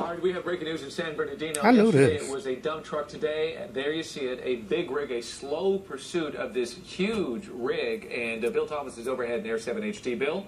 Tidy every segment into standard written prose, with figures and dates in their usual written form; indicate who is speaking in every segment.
Speaker 1: All right, we have breaking news in San Bernardino.
Speaker 2: I knew
Speaker 1: Yesterday
Speaker 2: this.
Speaker 1: It was a dump truck today, and there you see it, a big rig, a slow pursuit of this huge rig. And Bill Thomas is overhead in Air 7 HT. Bill?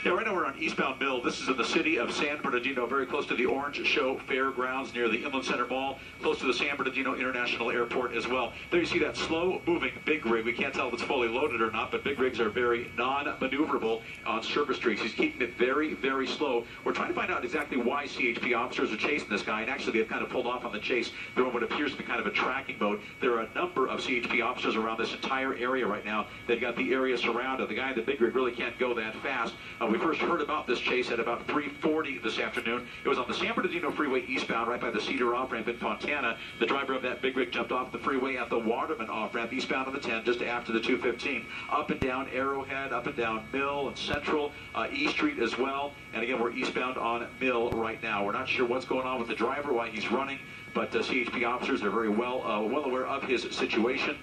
Speaker 3: Yeah, right now we're on eastbound Mill. This is in the city of San Bernardino, very close to the Orange Show Fairgrounds near the Inland Center Mall, close to the San Bernardino International Airport as well. There you see that slow-moving big rig. We can't tell if it's fully loaded or not, but big rigs are very non-maneuverable on surface streets. He's keeping it very, very slow. We're trying to find out exactly why CHP officers are chasing this guy, and actually they've kind of pulled off on the chase. They're in what appears to be kind of a tracking mode. There are a number of CHP officers around this entire area right now. They've got the area surrounded. The guy in the big rig really can't go that fast. We first heard about this chase at about 3:40 this afternoon. It was on the San Bernardino Freeway eastbound, right by the Cedar off-ramp in Fontana. The driver of that big rig jumped off the freeway at the Waterman off-ramp eastbound on the 10 just after the 215. Up and down Arrowhead, up and down Mill and Central, E Street as well. And again, we're eastbound on Mill right now. We're not sure what's going on with the driver, why he's running, but CHP officers are very well aware of his situation.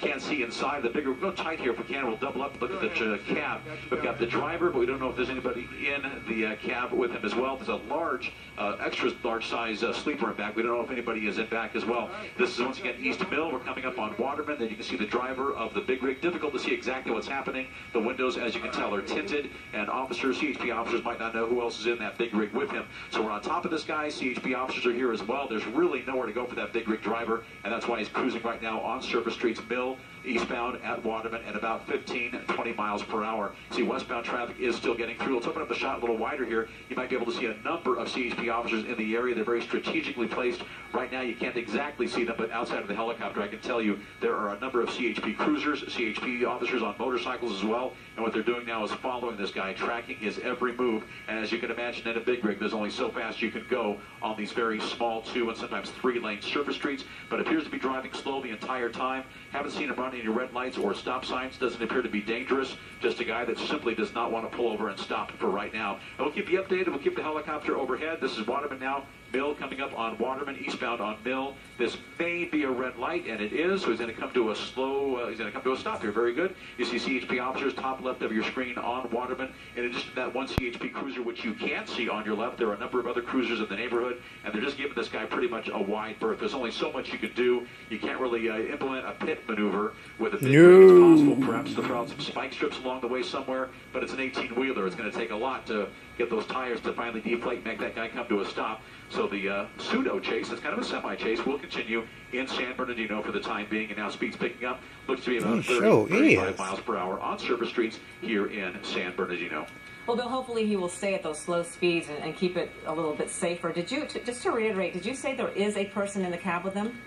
Speaker 3: Can't see inside the bigger. We'll go tight here if we can. We'll double up, look at the cab. We've got the driver, but we don't know if there's anybody in the cab with him as well. There's a large, extra large size sleeper in back. We don't know if anybody is in back as well. This is once again East Mill. We're coming up on Waterman. Then you can see the driver of the big rig. Difficult to see exactly what's happening. The windows, as you can tell, are tinted, and officers, CHP officers, might not know who else is in that big rig with him. So we're on top of this guy. CHP officers are here as well. There's really nowhere to go for that big rig driver, and that's why he's cruising right now on surface streets, Mill, eastbound at Waterman at about 15-20 miles per hour. See, westbound traffic is still getting through. Let's open up the shot a little wider here. You might be able to see a number of CHP officers in the area. They're very strategically placed. Right now, you can't exactly see them, but outside of the helicopter, I can tell you there are a number of CHP cruisers, CHP officers on motorcycles as well, and what they're doing now is following this guy, tracking his every move. And as you can imagine, in a big rig, there's only so fast you can go on these very small 2- and sometimes 3-lane surface streets, but appears to be driving slow the entire time. Haven't seen him run any red lights or stop signs. Doesn't appear to be dangerous. Just a guy that simply does not want to pull over and stop for right now. And we'll keep you updated. We'll keep the helicopter overhead. This is Waterman now. Mill coming up on Waterman, eastbound on Mill. This may be a red light, and it is. So he's going to come to a slow. He's going to come to a stop here. Very good. You see CHP officers top left of your screen on Waterman. In addition to that one CHP cruiser, which you can't see on your left, there are a number of other cruisers in the neighborhood, and they're just giving this guy pretty much a wide berth. There's only so much you can do. You can't really implement a pit maneuver with a big rig. It's possible, perhaps, to throw out some spike strips along the way somewhere, but it's an 18-wheeler. It's going to take a lot to get those tires to finally deflate and make that guy come to a stop. So the pseudo chase, it's kind of a semi-chase, will continue in San Bernardino for the time being, and now speed's picking up. Looks to be about 35 miles per hour on surface streets here in San Bernardino.
Speaker 4: Well, Bill, hopefully he will stay at those slow speeds and keep it a little bit safer. Just to reiterate, did you say there is a person in the cab with him?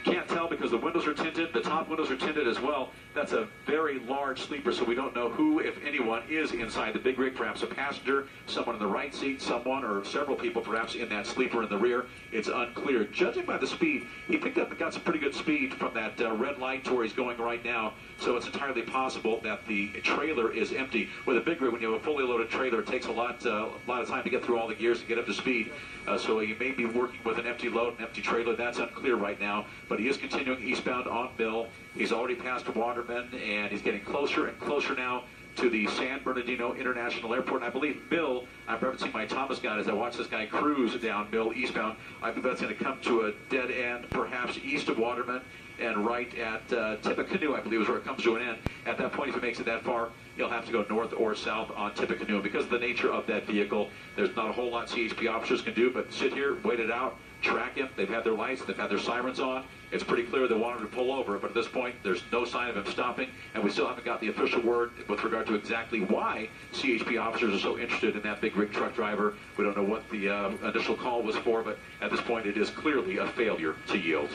Speaker 3: Can't tell because the windows are tinted. The top windows are tinted as well. That's a very large sleeper, so we don't know who, if anyone, is inside the big rig. Perhaps a passenger, someone in the right seat, someone or several people perhaps in that sleeper in the rear. It's unclear. Judging by the speed, he picked up and got some pretty good speed from that red light to where he's going right now. So it's entirely possible that the trailer is empty. With a big rig, when you have a fully loaded trailer, it takes a lot of time to get through all the gears and get up to speed. So he may be working with an empty load, an empty trailer. That's unclear right now. But he is continuing eastbound on Mill. He's already passed Waterman, and he's getting closer and closer now to the San Bernardino International Airport. And I believe Mill, I'm referencing my Thomas guide as I watch this guy cruise down Mill eastbound. I think that's going to come to a dead end, perhaps east of Waterman, and right at Tippecanoe, I believe, is where it comes to an end. At that point, if he makes it that far, he'll have to go north or south on Tippecanoe. Because of the nature of that vehicle, there's not a whole lot CHP officers can do but sit here, wait it out, track him. They've had their lights, they've had their sirens on. It's pretty clear they want him to pull over, but at this point, there's no sign of him stopping, and we still haven't got the official word with regard to exactly why CHP officers are so interested in that big rig truck driver. We don't know what the initial call was for, but at this point, it is clearly a failure to yield.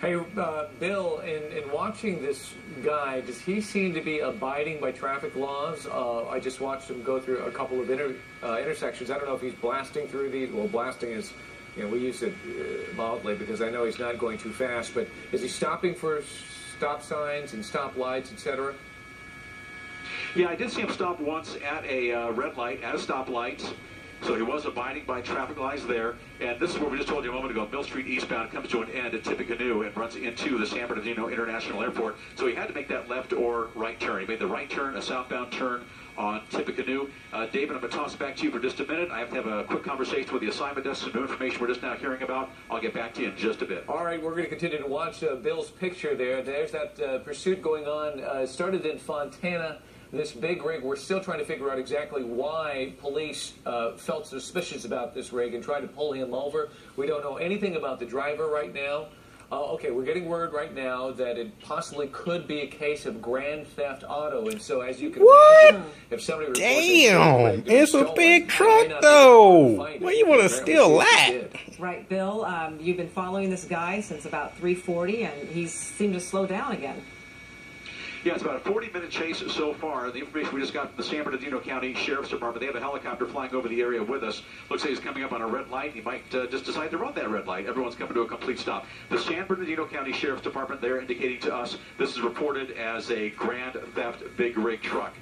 Speaker 1: Hey, Bill, in watching this guy, does he seem to be abiding by traffic laws? I just watched him go through a couple of intersections. I don't know if he's blasting through these. Well, blasting is, we use it mildly because I know he's not going too fast, but is he stopping for stop signs and stop lights, etc.?
Speaker 3: Yeah, I did see him stop once at a red light, at a stoplight. So he was abiding by traffic lights there. And this is where we just told you a moment ago, Mill Street eastbound comes to an end at Tippecanoe and runs into the San Bernardino International Airport. So he had to make that left or right turn. He made the right turn, a southbound turn on Tippecanoe. David, I'm going to toss it back to you for just a minute. I have to have a quick conversation with the assignment desk, some new information we're just now hearing about. I'll get back to you in just a bit.
Speaker 1: All right, we're going to continue to watch Bill's picture there. There's that pursuit going on. Started in Fontana. This big rig, we're still trying to figure out exactly why police felt suspicious about this rig and tried to pull him over. We don't know anything about the driver right now. Okay, we're getting word right now that it possibly could be a case of grand theft auto, and so as you can imagine, if somebody reports
Speaker 2: Damn, it's a big truck though. Where you want to steal that?
Speaker 4: Right, Bill, you've been following this guy since about 3:40, and he seemed to slow down again.
Speaker 3: Yeah, it's about a 40-minute chase so far. The information we just got from the San Bernardino County Sheriff's Department, they have a helicopter flying over the area with us. Looks like he's coming up on a red light. He might just decide to run that red light. Everyone's coming to a complete stop. The San Bernardino County Sheriff's Department, they're indicating to us this is reported as a grand theft big rig truck.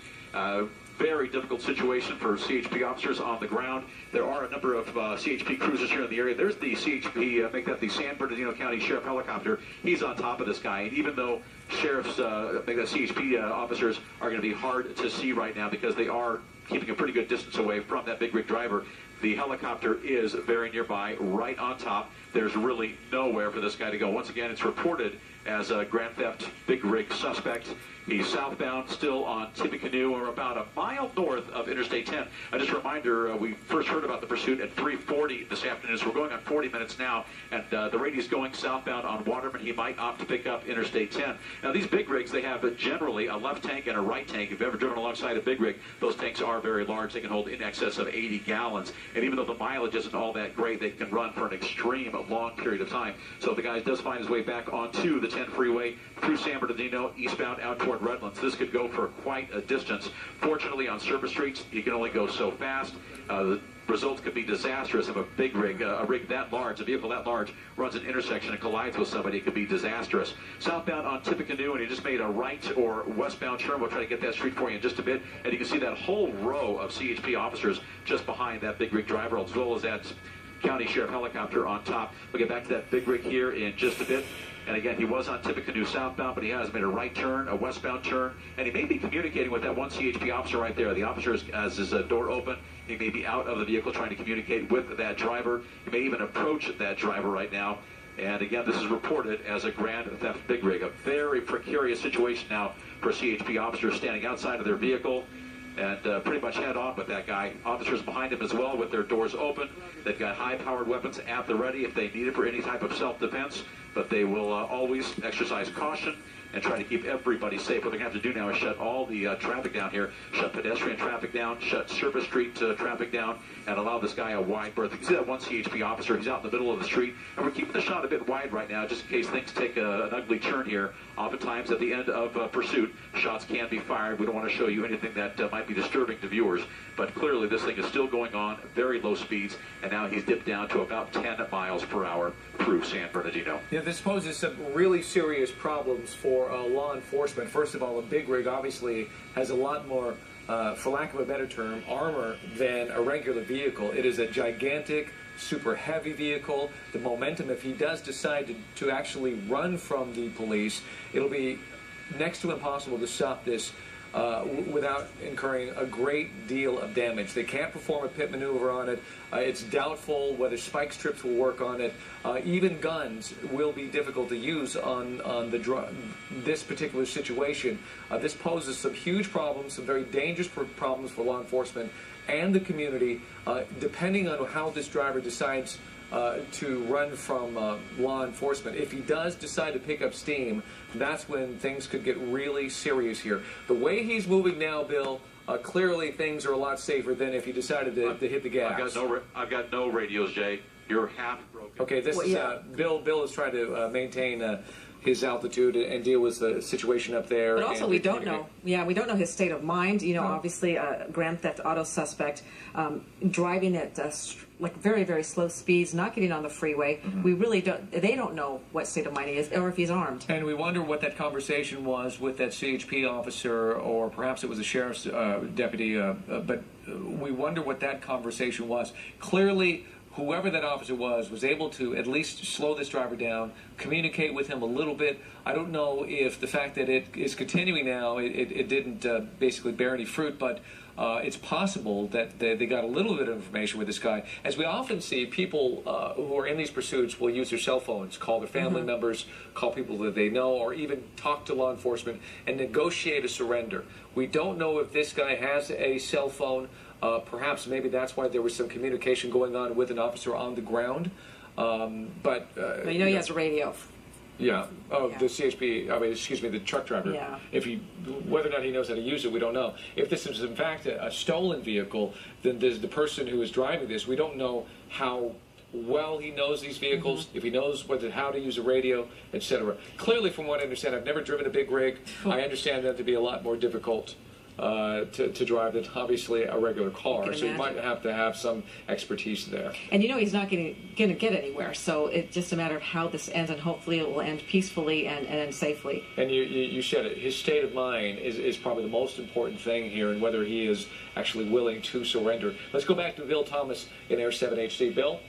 Speaker 3: Very difficult situation for CHP officers on the ground. There are a number of CHP cruisers here in the area. There's the CHP, make that the San Bernardino County Sheriff helicopter. He's on top of this guy. And even though sheriffs, make that CHP officers are going to be hard to see right now because they are keeping a pretty good distance away from that big rig driver, the helicopter is very nearby, right on top. There's really nowhere for this guy to go. Once again, it's reported as a grand theft big rig suspect. He's southbound, still on Tippecanoe, or about a mile north of Interstate 10. Just a reminder, we first heard about the pursuit at 3:40 this afternoon, so we're going on 40 minutes now, and the radio's going southbound on Waterman. He might opt to pick up Interstate 10. Now, these big rigs, they have generally a left tank and a right tank. If you've ever driven alongside a big rig, those tanks are very large. They can hold in excess of 80 gallons, and even though the mileage isn't all that great, they can run for an extreme long period of time. So if the guy does find his way back onto the 10 freeway through San Bernardino, eastbound out toward Redlands, this could go for quite a distance. Fortunately, on surface streets, you can only go so fast. The results could be disastrous if a big rig, a rig that large, a vehicle that large, runs an intersection and collides with somebody. It could be disastrous. Southbound on Tippecanoe, and he just made a right or westbound turn. We'll try to get that street for you in just a bit. And you can see that whole row of CHP officers just behind that big rig driver, as well as that county sheriff helicopter on top. We'll get back to that big rig here in just a bit. And again, he was on Tippecanoe southbound, but he has made a right turn, a westbound turn, and he may be communicating with that one CHP officer right there. The officer has his door open. He may be out of the vehicle trying to communicate with that driver. He may even approach that driver right now. And again, this is reported as a grand theft big rig. A very precarious situation now for CHP officers standing outside of their vehicle and pretty much head on with that guy. Officers behind him as well with their doors open. They've got high-powered weapons at the ready if they need it for any type of self-defense, but they will always exercise caution and try to keep everybody safe. What they're going to have to do now is shut all the traffic down here, shut pedestrian traffic down, shut surface street traffic down, and allow this guy a wide berth. You can see that one CHP officer, he's out in the middle of the street, and we're keeping the shot a bit wide right now just in case things take an ugly turn here. Oftentimes at the end of pursuit, shots can be fired. We don't want to show you anything that might be disturbing to viewers, but clearly this thing is still going on, very low speeds, and now he's dipped down to about 10 miles per hour through San Bernardino.
Speaker 1: Yeah, this poses some really serious problems for law enforcement. First of all, a big rig obviously has a lot more, for lack of a better term, armor than a regular vehicle. It is a gigantic, super heavy vehicle. The momentum, if he does decide to actually run from the police, it'll be next to impossible to stop this without incurring a great deal of damage. They can't perform a pit maneuver on it. It's doubtful whether spike strips will work on it. Even guns will be difficult to use on this particular situation. This poses some huge problems, some very dangerous problems for law enforcement and the community, depending on how this driver decides to run from law enforcement. If he does decide to pick up steam, that's when things could get really serious here. The way he's moving now, Bill, clearly things are a lot safer than if he decided to hit the gas.
Speaker 3: I've got no radios, Jay. You're half broken.
Speaker 1: Okay, this is Bill is trying to maintain his altitude and deal with the situation up there.
Speaker 4: But also, we don't know. Yeah, we don't know his state of mind. You know, obviously, a grand theft auto suspect driving at like very, very slow speeds, not getting on the freeway. We really don't. They don't know what state of mind he is, or if he's armed.
Speaker 1: And we wonder what that conversation was with that CHP officer, or perhaps it was a sheriff's deputy. But we wonder what that conversation was. Clearly, whoever that officer was able to at least slow this driver down, communicate with him a little bit. I don't know if the fact that it is continuing now, it didn't basically bear any fruit, but it's possible that they got a little bit of information with this guy. As we often see, people who are in these pursuits will use their cell phones, call their family members, call people that they know, or even talk to law enforcement and negotiate a surrender. We don't know if this guy has a cell phone. Perhaps maybe that's why there was some communication going on with an officer on the ground. But
Speaker 4: you know he has a radio.
Speaker 1: Yeah. Oh, yeah. The CHP. I mean, excuse me, the truck driver.
Speaker 4: Yeah.
Speaker 1: Whether or not he knows how to use it, we don't know. If this is in fact a stolen vehicle, then there's the person who is driving this. We don't know how well he knows these vehicles, if he knows how to use a radio, etc. Clearly, from what I understand, I've never driven a big rig. I understand that to be a lot more difficult to drive than obviously a regular car. So you might have to have some expertise there.
Speaker 4: And you know he's not going to get anywhere. So it's just a matter of how this ends, and hopefully it will end peacefully and end safely.
Speaker 1: And you said it. His state of mind is probably the most important thing here, and whether he is actually willing to surrender. Let's go back to Bill Thomas in Air 7 HD. Bill?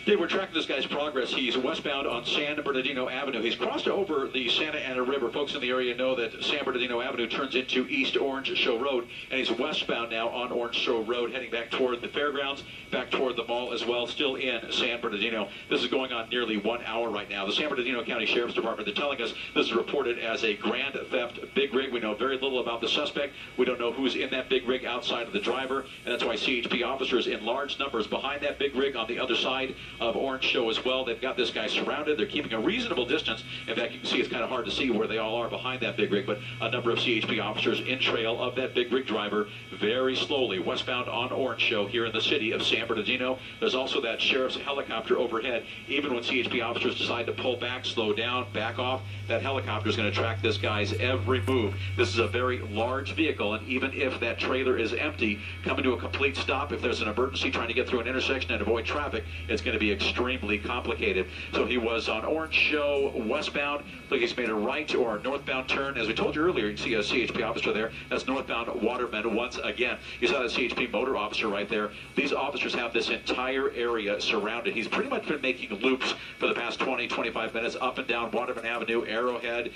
Speaker 3: Dave, we're tracking this guy's progress. He's westbound on San Bernardino Avenue. He's crossed over the Santa Ana River. Folks in the area know that San Bernardino Avenue turns into East Orange Show Road, and he's westbound now on Orange Show Road, heading back toward the fairgrounds, back toward the mall as well, still in San Bernardino. This is going on nearly 1 hour right now. The San Bernardino County Sheriff's Department, they're telling us this is reported as a grand theft big rig. We know very little about the suspect. We don't know who's in that big rig outside of the driver, and that's why CHP officers in large numbers behind that big rig on the other side of Orange Show as well. They've got this guy surrounded. They're keeping a reasonable distance. In fact, you can see it's kind of hard to see where they all are behind that big rig, but a number of CHP officers in trail of that big rig driver very slowly westbound on Orange Show here in the city of San Bernardino. There's also that sheriff's helicopter overhead. Even when CHP officers decide to pull back, slow down, back off, that helicopter is going to track this guy's every move. This is a very large vehicle, and even if that trailer is empty, coming to a complete stop, if there's an emergency trying to get through an intersection and avoid traffic, it's going to be extremely complicated. So he was on Orange Show westbound. Look, he's made a right or a northbound turn. As we told you earlier, you can see a CHP officer there. That's northbound Waterman once again. You saw the CHP motor officer right there. These officers have this entire area surrounded. He's pretty much been making loops for the past 20, 25 minutes up and down Waterman Avenue, Arrowhead,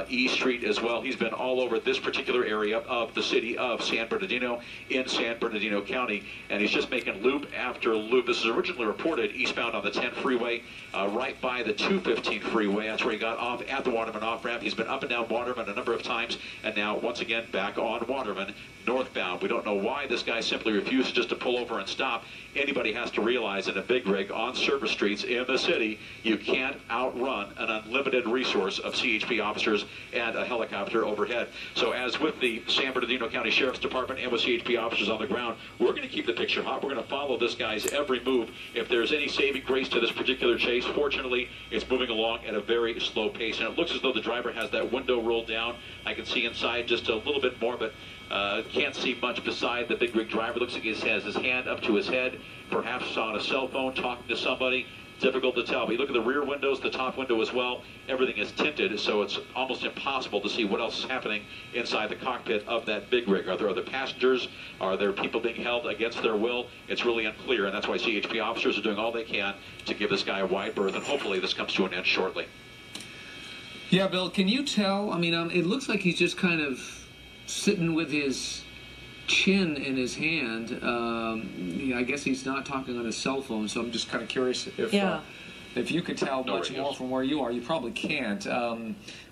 Speaker 3: E Street as well. He's been all over this particular area of the city of San Bernardino in San Bernardino County, and he's just making loop after loop. This is originally reported eastbound on the 10 freeway, right by the 215 freeway. That's where he got off at the Waterman off-ramp. He's been up and down Waterman a number of times, and now once again back on Waterman northbound. We don't know why this guy simply refuses just to pull over and stop. Anybody has to realize in a big rig on service streets in the city, you can't outrun an unlimited resource of CHP officers and a helicopter overhead. So as with the San Bernardino County Sheriff's Department and with CHP officers on the ground, we're going to keep the picture hot. We're going to follow this guy's every move. If there's any saving grace to this particular chase, fortunately, it's moving along at a very slow pace. And it looks as though the driver has that window rolled down. I can see inside just a little bit more, but can't see much beside the big rig driver. Looks like he has his hand up to his head, perhaps on a cell phone, talking to somebody. Difficult to tell. But you look at the rear windows, the top window as well, everything is tinted, so it's almost impossible to see what else is happening inside the cockpit of that big rig. Are there other passengers? Are there people being held against their will? It's really unclear, and that's why CHP officers are doing all they can to give this guy a wide berth, and hopefully this comes to an end shortly.
Speaker 1: Yeah, Bill, can you tell? I mean, it looks like he's just kind of sitting with his chin in his hand. I guess he's not talking on his cell phone, so I'm just kind of curious if you could tell much more from where you are. You probably can't.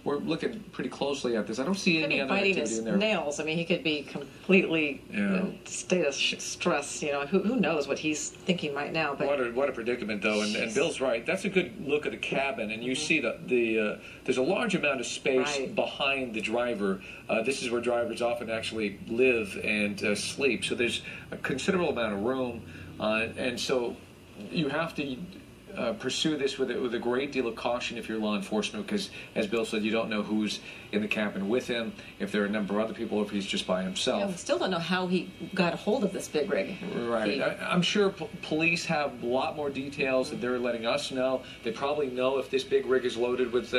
Speaker 1: We're looking pretty closely at this. I don't see any other activity in there.
Speaker 4: Biting his nails. I mean, he could be completely in a state of stress. You know, who knows what he's thinking right now? But
Speaker 1: what a predicament, though. And Bill's right. That's a good look at the cabin, and you see there's a large amount of space behind the driver. This is where drivers often actually live and sleep. So there's a considerable amount of room, and so you have to pursue this with a great deal of caution if you're law enforcement, because, as Bill said, you don't know who's in the cabin with him, if there are a number of other people, or if he's just by himself.
Speaker 4: Yeah, we still don't know how he got a hold of this big rig.
Speaker 1: Right. I'm sure police have a lot more details that they're letting us know. They probably know if this big rig is loaded with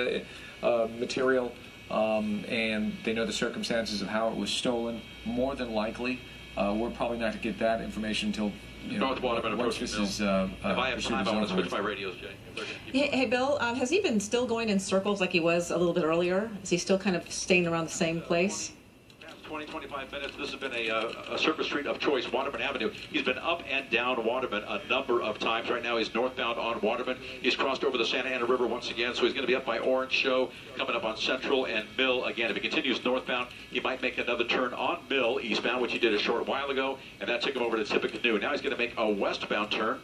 Speaker 1: material, and they know the circumstances of how it was stolen, more than likely. we're probably not to get that information until
Speaker 3: North Waterman
Speaker 1: once
Speaker 3: approaching
Speaker 1: this
Speaker 3: Mill.
Speaker 1: is.
Speaker 3: If I have time, I want to switch my radios, Jay. If they're gonna keep
Speaker 4: Hey, Bill, has he been still going in circles like he was a little bit earlier? Is he still kind of staying around the same place?
Speaker 3: 20-25 minutes. This has been a surface street of choice, Waterman Avenue. He's been up and down Waterman a number of times. Right now he's northbound on Waterman. He's crossed over the Santa Ana River once again, so he's going to be up by Orange Show, coming up on Central and Mill again. If he continues northbound, he might make another turn on Mill eastbound, which he did a short while ago, and that took him over to Tippecanoe. Now he's going to make a westbound turn.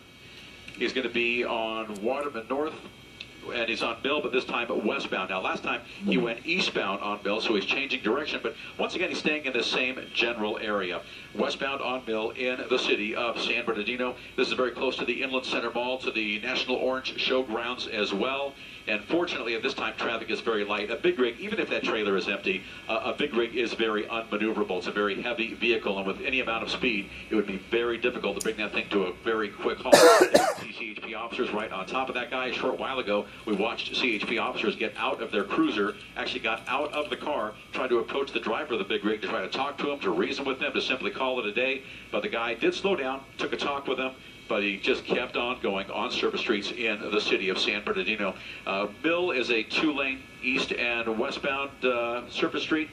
Speaker 3: He's going to be on Waterman North, and he's on Mill, but this time westbound. Now, last time he went eastbound on Mill, so he's changing direction, but once again, he's staying in the same general area. Westbound on Mill in the city of San Bernardino. This is very close to the Inland Center Mall, to the National Orange Showgrounds as well. And fortunately, at this time, traffic is very light. A big rig, even if that trailer is empty, a big rig is very unmaneuverable. It's a very heavy vehicle, and with any amount of speed, it would be very difficult to bring that thing to a very quick halt. See CHP officers right on top of that guy. A short while ago, we watched CHP officers get out of their cruiser, actually got out of the car, tried to approach the driver of the big rig to try to talk to him, to reason with them, to simply call it a day. But the guy did slow down, took a talk with him, but he just kept on going on surface streets in the city of San Bernardino. Mill is a two-lane east and westbound surface street.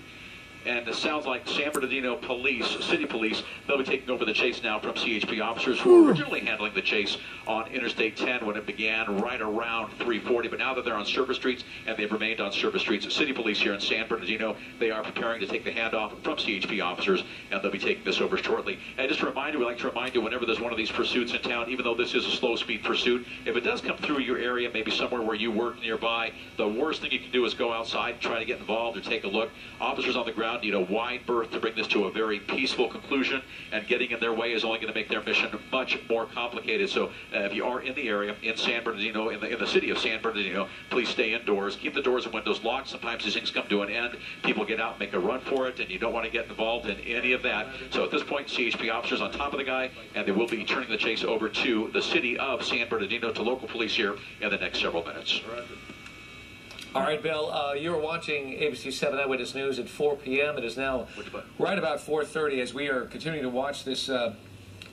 Speaker 3: And it sounds like San Bernardino police, city police, they'll be taking over the chase now from CHP officers who were originally handling the chase on Interstate 10 when it began right around 340. But now that they're on surface streets, and they've remained on surface streets, city police here in San Bernardino, they are preparing to take the handoff from CHP officers, and they'll be taking this over shortly. And just a reminder, we like to remind you, whenever there's one of these pursuits in town, even though this is a slow-speed pursuit, if it does come through your area, maybe somewhere where you work nearby, the worst thing you can do is go outside and try to get involved or take a look. Officers on the ground need a wide berth to bring this to a very peaceful conclusion, and getting in their way is only going to make their mission much more complicated. So if you are in the area, in San Bernardino, in the city of San Bernardino, please stay indoors. Keep the doors and windows locked. Sometimes these things come to an end. People get out and make a run for it, and you don't want to get involved in any of that. So at this point, CHP officers on top of the guy, and they will be turning the chase over to the city of San Bernardino, to local police here in the next several minutes.
Speaker 1: All right, Bill, you were watching ABC 7 Eyewitness News at 4 p.m. It is now right about 4:30 as we are continuing to watch this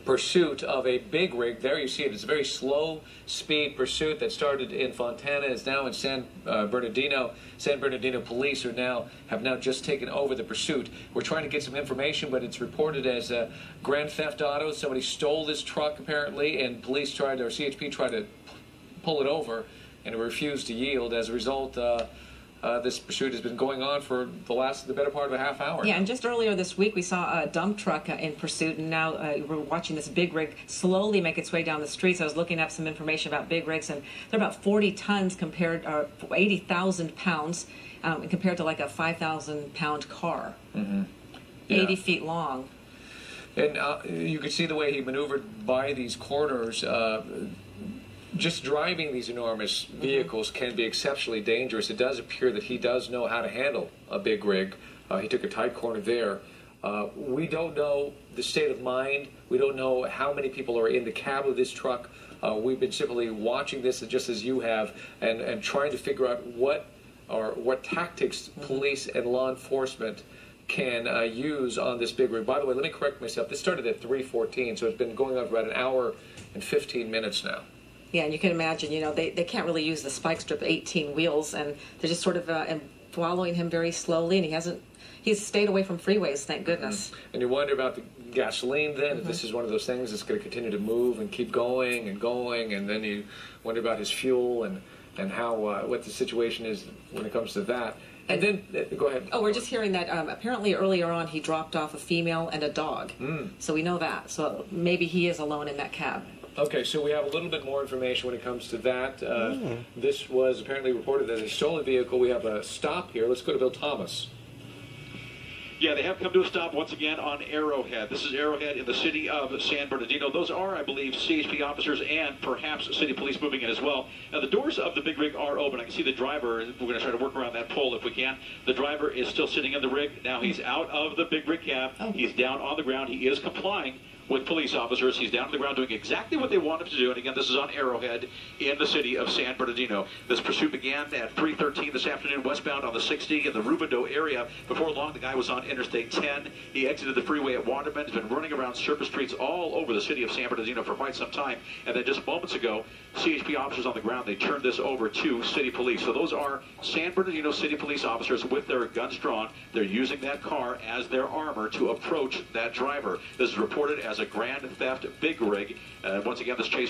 Speaker 1: pursuit of a big rig. There you see it. It's a very slow-speed pursuit that started in Fontana, is now in San Bernardino. San Bernardino police have now just taken over the pursuit. We're trying to get some information, but it's reported as a grand theft auto. Somebody stole this truck, apparently, and CHP tried to pull it over, and it refused to yield. As a result, this pursuit has been going on for the better part of a half hour.
Speaker 4: Yeah, and just earlier this week we saw a dump truck in pursuit, and now we're watching this big rig slowly make its way down the streets. I was looking up some information about big rigs, and they're about 40 tons compared, or 80,000 pounds compared to like a 5,000-pound car. Mm-hmm. Yeah. 80 feet long.
Speaker 1: And you could see the way he maneuvered by these corners. Just driving these enormous vehicles can be exceptionally dangerous. It does appear that he does know how to handle a big rig. He took a tight corner there. We don't know the state of mind. We don't know how many people are in the cab of this truck. We've been simply watching this, just as you have, and trying to figure out what tactics police and law enforcement can use on this big rig. By the way, let me correct myself. This started at 3:14, so it's been going on for about an hour and 15 minutes now.
Speaker 4: Yeah, and you can imagine, they can't really use the spike strip 18 wheels, and they're just sort of following him very slowly, and he's stayed away from freeways, thank goodness.
Speaker 1: Mm-hmm. And you wonder about the gasoline then, if this is one of those things that's going to continue to move and keep going, and then you wonder about his fuel and how what the situation is when it comes to that. And then, go ahead.
Speaker 4: Oh, we're just hearing that apparently earlier on he dropped off a female and a dog. So we know that. So maybe he is alone in that cab.
Speaker 1: Okay, so we have a little bit more information when it comes to that. This was apparently reported as a stolen vehicle. We have a stop here. Let's go to Bill Thomas.
Speaker 3: Yeah, they have come to a stop once again on Arrowhead. This is Arrowhead in the city of San Bernardino. Those are, I believe, CHP officers and perhaps city police moving in as well. Now, the doors of the big rig are open. I can see the driver. We're going to try to work around that pole if we can. The driver is still sitting in the rig. Now he's out of the big rig cab. He's down on the ground. He is complying with police officers. He's down on the ground doing exactly what they want him to do. And again, this is on Arrowhead in the city of San Bernardino. This pursuit began at 3:13 this afternoon westbound on the 60 in the Rubidoux area. Before long, the guy was on Interstate 10. He exited the freeway at Waterman. He's been running around surface streets all over the city of San Bernardino for quite some time. And then just moments ago, CHP officers on the ground, they turned this over to city police. So those are San Bernardino city police officers with their guns drawn. They're using that car as their armor to approach that driver. This is reported as a grand theft big rig. Once again, this chase